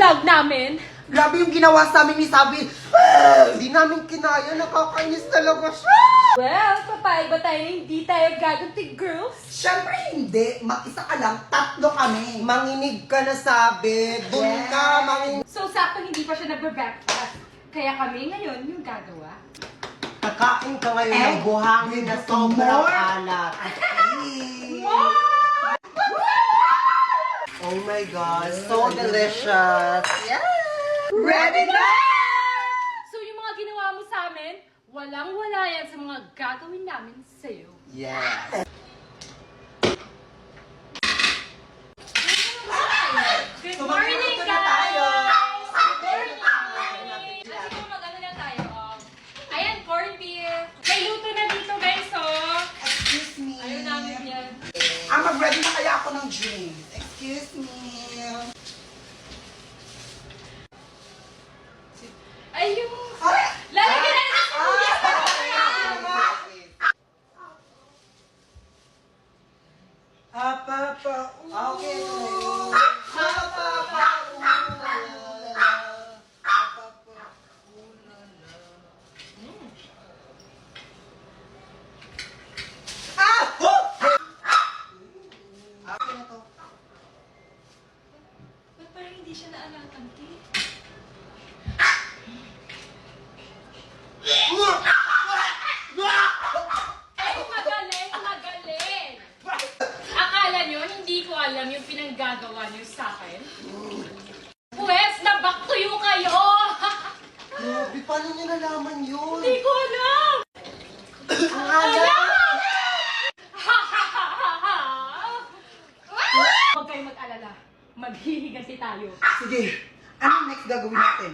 vlog namin. Grabe yung ginawa sa amin ni Sabi. Hindi namin kinaya. Nakakainis talaga siya. Well, papaiba tayo na hindi tayo gaganti girls. Siyempre hindi. Mag-isa ka lang. Tatlo kami. Manginig ka na, Sabi. Doon ka, manginig. So, sakto hindi pa siya nagbe-breakfast. Kaya kami ngayon yung gagawa. Kakain ka ngayon ng buhangin na sobrang alat. Oh my God, so delicious. Yeah. Ready na! So, yung mga ginawa mo sa amin, walang-wala yan sa mga gagawin namin sa'yo. Yes. Good So, morning, magluluto na guys! tayo. Good morning! At siguro mag-ano na tayo, ayan, corned beef. May luto na dito, guys, oh. Excuse me. Ayaw namin yan. Mag-ready na kaya ako ng drink. Excuse me. Ay, yung... Ay! Lalagyan natin sa sibuyas na Okay. Okay na to. Ba't parang hindi siya naalatan, Ti? Ay, magaling, magaling! Akala nyo, hindi ko alam yung pinanggagawa nyo sa akin? Pwes, nabaktuyo kayo! Grabe, paano niya nalaman yun? Hindi ko alam! Ang alam! Huwag kayong mag-alala. Maghihigasi tayo. Sige, anong next gagawin natin?